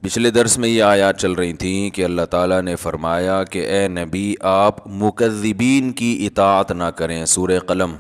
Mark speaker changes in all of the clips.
Speaker 1: پچھلے درس میں یہ آیات چل رہی تھیں کہ اللہ تعالیٰ نے فرمایا کہ اے نبی آپ مکذبین کی اطاعت نہ کریں. سورہ قلم.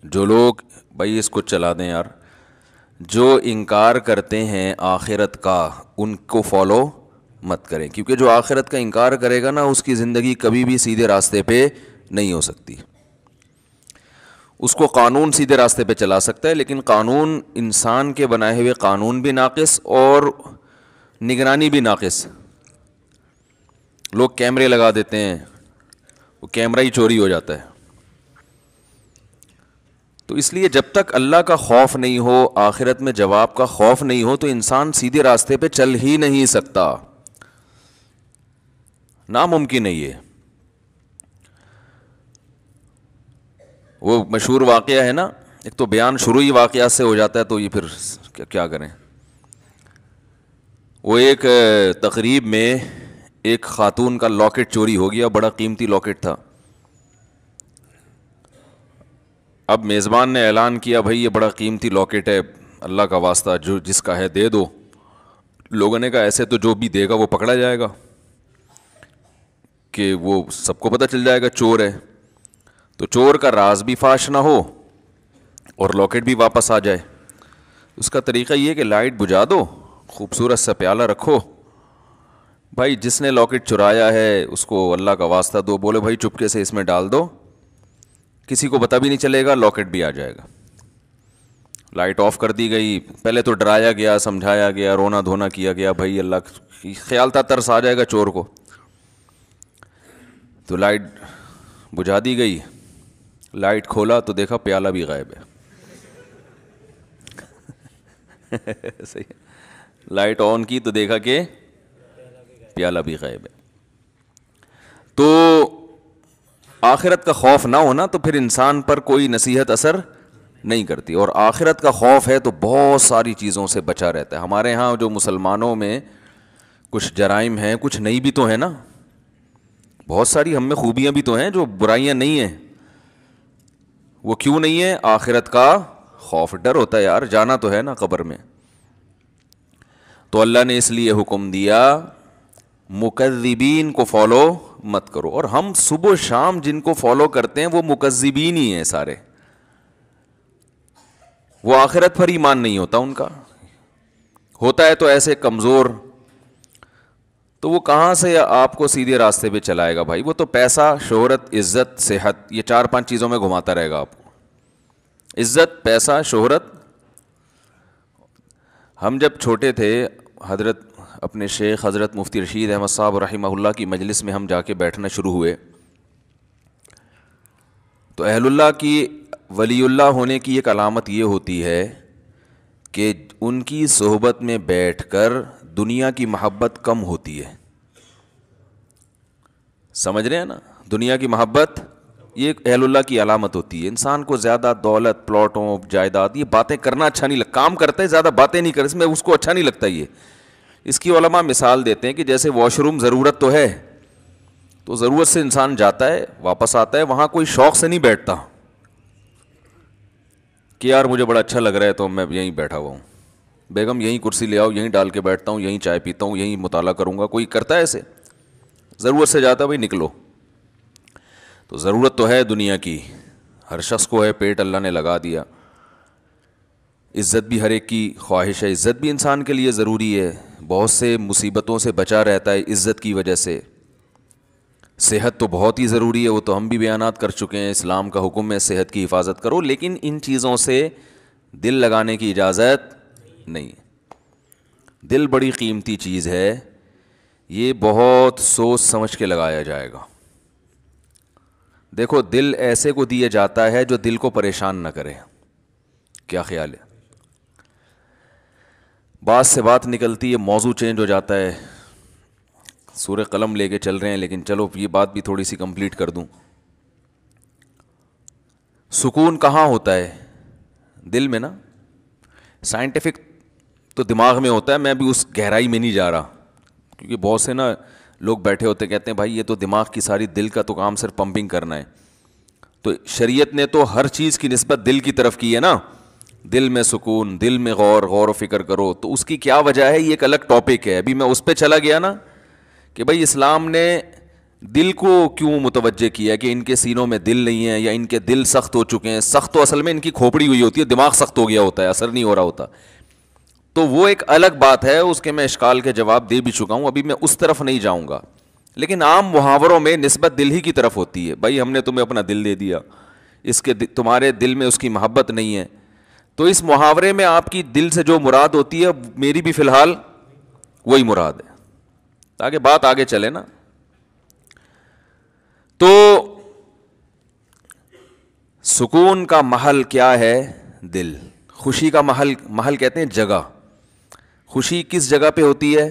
Speaker 1: جو لوگ بھائی اس کو چلا دیں یار، جو انکار کرتے ہیں آخرت کا ان کو فالو مت کریں، کیونکہ جو آخرت کا انکار کرے گا نا اس کی زندگی کبھی بھی سیدھے راستے پہ نہیں ہو سکتی. اس کو قانون سیدھے راستے پہ چلا سکتا ہے، لیکن قانون انسان کے بنائے ہوئے قانون بھی ناقص اور نگرانی بھی ناقص. لوگ کیمرے لگا دیتے ہیں، وہ کیمرہ ہی چوری ہو جاتا ہے. تو اس لیے جب تک اللہ کا خوف نہیں ہو، آخرت میں جواب کا خوف نہیں ہو، تو انسان سیدھے راستے پہ چل ہی نہیں سکتا. ناممکن ہے یہ. وہ مشہور واقعہ ہے نا، ایک تو بیان شروع ہی واقعات سے ہو جاتا ہے تو یہ پھر کیا کریں. وہ ایک تقریب میں ایک خاتون کا لاکٹ چوری ہو گیا، بڑا قیمتی لاکٹ تھا. اب میزبان نے اعلان کیا بھائی یہ بڑا قیمتی لاکٹ ہے، اللہ کا واسطہ جو جس کا ہے دے دو. لوگوں نے کہا ایسے تو جو بھی دے گا وہ پکڑا جائے گا، کہ وہ سب کو پتہ چل جائے گا چور ہے، تو چور کا راز بھی فاش نہ ہو اور لاکٹ بھی واپس آ جائے. اس کا طریقہ یہ ہے کہ لائٹ بجھا دو، خوبصورت سا پیالہ رکھو، بھائی جس نے لاکٹ چرایا ہے اس کو اللہ کا واسطہ دو، بولے بھائی چپکے سے اس میں ڈال دو، کسی کو پتہ بھی نہیں چلے گا، لاکٹ بھی آ جائے گا. لائٹ آف کر دی گئی. پہلے تو ڈرایا گیا، سمجھایا گیا، رونا دھونا کیا گیا، بھائی اللہ خیال تھا ترس آ جائے گا چور کو. تو لائٹ بجھا دی گئی. لائٹ کھولا تو دیکھا پیالہ بھی غائب ہے. صحیح. لائٹ آن کی تو دیکھا کہ پیالہ بھی غائب ہے. تو آخرت کا خوف نہ ہونا تو پھر انسان پر کوئی نصیحت اثر نہیں کرتی، اور آخرت کا خوف ہے تو بہت ساری چیزوں سے بچا رہتا ہے. ہمارے ہاں جو مسلمانوں میں کچھ جرائم ہیں، کچھ نہیں بھی تو ہیں نا، بہت ساری ہم میں خوبیاں بھی تو ہیں، جو برائیاں نہیں ہیں. وہ کیوں نہیں ہے؟ آخرت کا خوف. ڈر ہوتا ہے یار، جانا تو ہے نا قبر میں. تو اللہ نے اس لیے حکم دیا مکذبین کو فالو مت کرو. اور ہم صبح و شام جن کو فالو کرتے ہیں وہ مکذبین ہی ہیں سارے. وہ آخرت پر ایمان نہیں ہوتا ان کا، ہوتا ہے تو ایسے کمزور. تو وہ کہاں سے آپ کو سیدھے راستے پہ چلائے گا بھائی؟ وہ تو پیسہ، شہرت، عزت، صحت، یہ 4-5 چیزوں میں گھماتا رہے گا آپ کو. عزت، پیسہ، شہرت. ہم جب چھوٹے تھے، حضرت اپنے شیخ حضرت مفتی رشید احمد صاحب رحمہ اللہ کی مجلس میں ہم جا کے بیٹھنا شروع ہوئے، تو اہل اللہ کی، ولی اللہ ہونے کی ایک علامت یہ ہوتی ہے کہ ان کی صحبت میں بیٹھ کر دنیا کی محبت کم ہوتی ہے. سمجھ رہے ہیں نا؟ دنیا کی محبت یہ اہل اللہ کی علامت ہوتی ہے. انسان کو زیادہ دولت، پلاٹوں، جائیداد، یہ باتیں کرنا اچھا نہیں لگتا. کام کرتا ہے، زیادہ باتیں نہیں کرتا، اس میں اس کو اچھا نہیں لگتا. یہ اس کی علماء مثال دیتے ہیں کہ جیسے واش روم ضرورت تو ہے، تو ضرورت سے انسان جاتا ہے واپس آتا ہے، وہاں کوئی شوق سے نہیں بیٹھتا کہ یار مجھے بڑا اچھا لگ رہا ہے تو میں یہیں بیٹھا ہوا ہوں، بیگم یہیں کرسی لے آؤ، یہیں ڈال کے بیٹھتا ہوں، یہیں چائے پیتا ہوں، یہیں مطالعہ کروں گا. کوئی کرتا ہے ایسے؟ ضرورت سے جاتا ہے، بھائی نکلو. تو ضرورت تو ہے دنیا کی، ہر شخص کو ہے، پیٹ اللہ نے لگا دیا. عزت بھی ہر ایک کی خواہش ہے، عزت بھی انسان کے لیے ضروری ہے، بہت سے مصیبتوں سے بچا رہتا ہے عزت کی وجہ سے. صحت تو بہت ہی ضروری ہے، وہ تو ہم بھی بیانات کر چکے ہیں، اسلام کا حکم ہے صحت کی حفاظت کرو. لیکن ان چیزوں سے دل لگانے کی اجازت نہیں. دل بڑی قیمتی چیز ہے، یہ بہت سوچ سمجھ کے لگایا جائے گا. دیکھو دل ایسے کو دیا جاتا ہے جو دل کو پریشان نہ کرے. کیا خیال ہے؟ بات سے بات نکلتی ہے، موضوع چینج ہو جاتا ہے. سورہ قلم لے کے چل رہے ہیں، لیکن چلو یہ بات بھی تھوڑی سی کمپلیٹ کر دوں. سکون کہاں ہوتا ہے؟ دل میں نا. سائنٹیفک تو دماغ میں ہوتا ہے، میں بھی اس گہرائی میں نہیں جا رہا، کیونکہ بہت سے نا لوگ بیٹھے ہوتے کہتے ہیں بھائی یہ تو دماغ کی ساری، دل کا تو کام صرف پمپنگ کرنا ہے. تو شریعت نے تو ہر چیز کی نسبت دل کی طرف کی ہے نا. دل میں سکون, دل میں غور و فکر کرو. تو اس کی کیا وجہ ہے, یہ ایک الگ ٹاپک ہے. ابھی میں اس پہ چلا گیا نا کہ بھائی اسلام نے دل کو کیوں متوجہ کیا کہ ان کے سینوں میں دل نہیں ہے یا ان کے دل سخت ہو چکے ہیں. سخت تو اصل میں ان کی کھوپڑی ہوئی ہوتی ہے, دماغ سخت ہو گیا ہوتا ہے, اثر نہیں ہو رہا ہوتا. تو وہ ایک الگ بات ہے, اس کے میں اشکال کے جواب دے بھی چکا ہوں, ابھی میں اس طرف نہیں جاؤں گا. لیکن عام محاوروں میں نسبت دل ہی کی طرف ہوتی ہے. بھائی ہم نے تمہیں اپنا دل دے دیا, اس کے تمہارے دل میں اس کی محبت نہیں ہے. تو اس محاورے میں آپ کی دل سے جو مراد ہوتی ہے میری بھی فی الحال وہی مراد ہے, تاکہ بات آگے چلے نا. تو سکون کا محل کیا ہے؟ دل. خوشی کا محل کہتے ہیں جگہ. خوشی کس جگہ پہ ہوتی ہے؟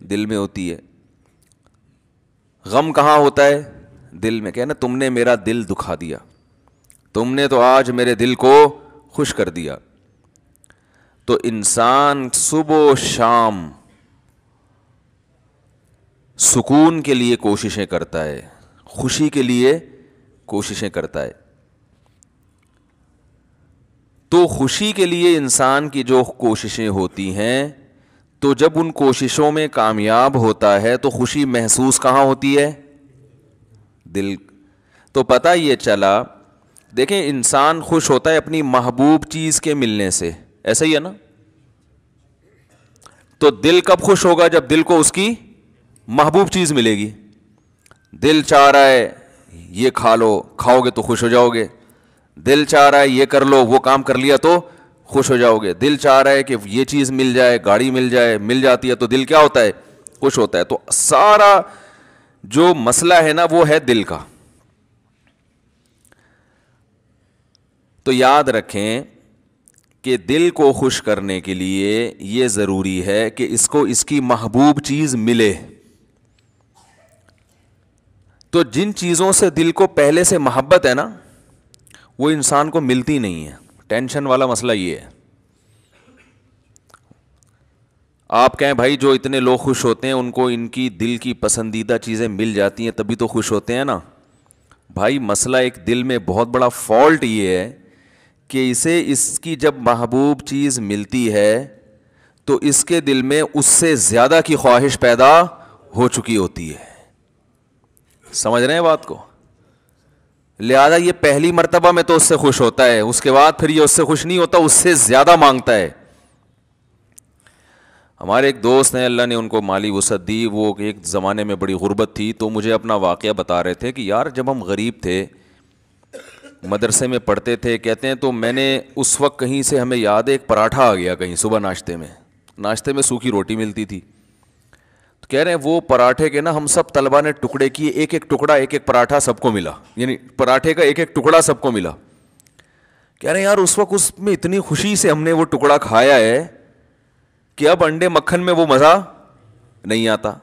Speaker 1: دل میں ہوتی ہے. غم کہاں ہوتا ہے؟ دل میں. کہنا تم نے میرا دل دکھا دیا, تم نے تو آج میرے دل کو خوش کر دیا. تو انسان صبح و شام سکون کے لیے کوششیں کرتا ہے, خوشی کے لیے کوششیں کرتا ہے. تو خوشی کے لیے انسان کی جو کوششیں ہوتی ہیں, تو جب ان کوششوں میں کامیاب ہوتا ہے تو خوشی محسوس کہاں ہوتی ہے؟ دل. تو پتہ یہ چلا, دیکھیں انسان خوش ہوتا ہے اپنی محبوب چیز کے ملنے سے, ایسا ہی ہے نا. تو دل کب خوش ہوگا؟ جب دل کو اس کی محبوب چیز ملے گی. دل چاہ رہا ہے یہ کھا لو, کھاؤ گے تو خوش ہو جاؤ گے. دل چاہ رہا ہے یہ کر لو, وہ کام کر لیا تو خوش ہو جاؤ گے. دل چاہ رہا ہے کہ یہ چیز مل جائے, گاڑی مل جائے, مل جاتی ہے تو دل کیا ہوتا ہے؟ خوش ہوتا ہے. تو سارا جو مسئلہ ہے نا وہ ہے دل کا. تو یاد رکھیں کہ دل کو خوش کرنے کے لیے یہ ضروری ہے کہ اس کو اس کی محبوب چیز ملے. تو جن چیزوں سے دل کو پہلے سے محبت ہے نا وہ انسان کو ملتی نہیں ہے. ٹینشن والا مسئلہ یہ ہے. آپ کہیں بھائی جو اتنے لوگ خوش ہوتے ہیں ان کو ان کی دل کی پسندیدہ چیزیں مل جاتی ہیں تبھی تو خوش ہوتے ہیں نا. بھائی مسئلہ ایک دل میں بہت بڑا فالٹ یہ ہے کہ اسے اس کی جب محبوب چیز ملتی ہے تو اس کے دل میں اس سے زیادہ کی خواہش پیدا ہو چکی ہوتی ہے. سمجھ رہے ہیں بات کو؟ لہذا یہ پہلی مرتبہ میں تو اس سے خوش ہوتا ہے, اس کے بعد پھر یہ اس سے خوش نہیں ہوتا, اس سے زیادہ مانگتا ہے. ہمارے ایک دوست ہیں, اللہ نے ان کو مالی وسعت دی, وہ ایک زمانے میں بڑی غربت تھی, تو مجھے اپنا واقعہ بتا رہے تھے کہ یار جب ہم غریب تھے, مدرسے میں پڑھتے تھے, کہتے ہیں تو میں نے اس وقت کہیں سے ہمیں یاد ہے ایک پراٹھا آ گیا کہیں صبح ناشتے میں سوکھی روٹی ملتی تھی. تو کہہ رہے ہیں وہ پراٹھے کے نا ہم سب طلبہ نے ٹکڑے کیے, ایک ایک ٹکڑا, ایک ایک پراٹھا سب کو ملا, یعنی پراٹھے کا ایک ایک ٹکڑا سب کو ملا. کہہ رہے ہیں یار اس وقت اس میں اتنی خوشی سے ہم نے وہ ٹکڑا کھایا ہے کہ اب انڈے مکھن میں وہ مزہ نہیں آتا.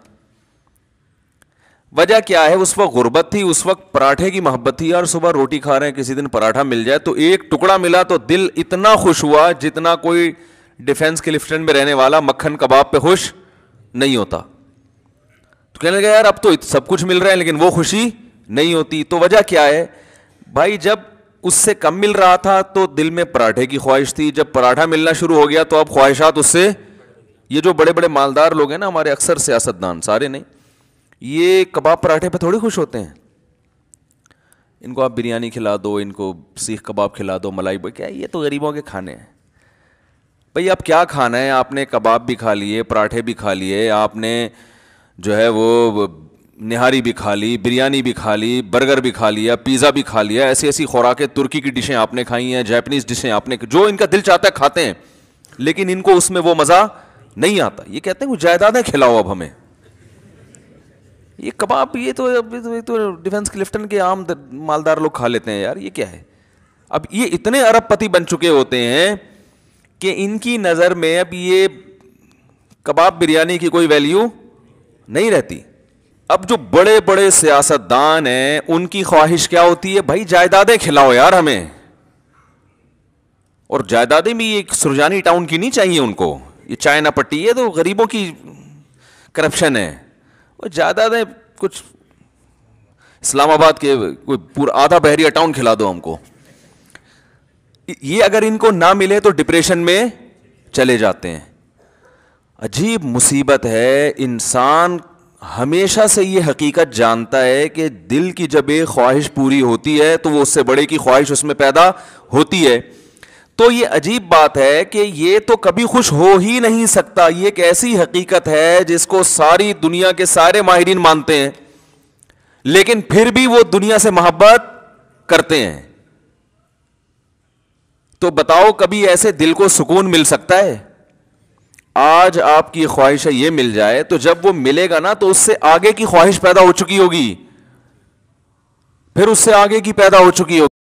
Speaker 1: وجہ کیا ہے؟ اس وقت غربت تھی, اس وقت پراٹھے کی محبت تھی. یار صبح روٹی کھا رہے ہیں, کسی دن پراٹھا مل جائے تو ایک ٹکڑا ملا تو دل اتنا خوش ہوا جتنا کوئی ڈیفنس کلفٹن میں رہنے والا مکھن کباب پہ خوش نہیں ہوتا. تو کہنے لگا یار اب تو سب کچھ مل رہا ہے لیکن وہ خوشی نہیں ہوتی. تو وجہ کیا ہے بھائی؟ جب اس سے کم مل رہا تھا تو دل میں پراٹھے کی خواہش تھی, جب پراٹھا ملنا شروع ہو گیا تو اب خواہشات اس سے. یہ جو بڑے بڑے مالدار لوگ ہیں نا ہمارے, اکثر سیاستدان, سارے نہیں, یہ کباب پراٹھے پہ تھوڑی خوش ہوتے ہیں. ان کو آپ بریانی کھلا دو, ان کو سیخ کباب کھلا دو, ملائی کیا, یہ تو غریبوں کے کھانے ہیں. بھئی اب کیا کھانا ہے؟ آپ نے کباب بھی کھا لیے, پراٹھے بھی کھا لیے, آپ نے جو ہے وہ نہاری بھی کھا لی, بریانی بھی کھا لی, برگر بھی کھا لیا, پیزا بھی کھا لیا, ایسی ایسی خوراکیں, ترکی کی ڈشیں آپ نے کھائی ہیں, جاپنیز ڈشیں آپ نے, جو ان کا دل چاہتا ہے کھاتے ہیں, لیکن ان کو اس میں وہ مزہ نہیں آتا. یہ کہتے ہیں وہ جائیدادیں کھلاؤ اب ہمیں, یہ کباب یہ تو ڈیفنس کلفٹن کے عام مالدار لوگ کھا لیتے ہیں یار, یہ کیا ہے؟ اب یہ اتنے ارب پتی بن چکے ہوتے ہیں کہ ان کی نظر میں اب یہ کباب بریانی کی کوئی ویلیو نہیں رہتی. اب جو بڑے بڑے سیاستدان ہیں ان کی خواہش کیا ہوتی ہے؟ بھائی جائیدادیں کھلاؤ یار ہمیں. اور جائیدادیں بھی یہ سرجانی ٹاؤن کی نہیں چاہیے ان کو, یہ چائنا پٹی ہے تو غریبوں کی کرپشن ہے. وہ جائیدادیں کچھ اسلام آباد کے کوئی پورا آدھا بحریہ ٹاؤن کھلا دو ہم کو. یہ اگر ان کو نہ ملے تو ڈپریشن میں چلے جاتے ہیں. عجیب مصیبت ہے. انسان ہمیشہ سے یہ حقیقت جانتا ہے کہ دل کی جب ایک خواہش پوری ہوتی ہے تو وہ اس سے بڑے کی خواہش اس میں پیدا ہوتی ہے. تو یہ عجیب بات ہے کہ یہ تو کبھی خوش ہو ہی نہیں سکتا. یہ ایک ایسی حقیقت ہے جس کو ساری دنیا کے سارے ماہرین مانتے ہیں, لیکن پھر بھی وہ دنیا سے محبت کرتے ہیں. تو بتاؤ کبھی ایسے دل کو سکون مل سکتا ہے؟ آج آپ کی خواہش ہے یہ مل جائے, تو جب وہ ملے گا نا تو اس سے آگے کی خواہش پیدا ہو چکی ہوگی, پھر اس سے آگے کی پیدا ہو چکی ہوگی.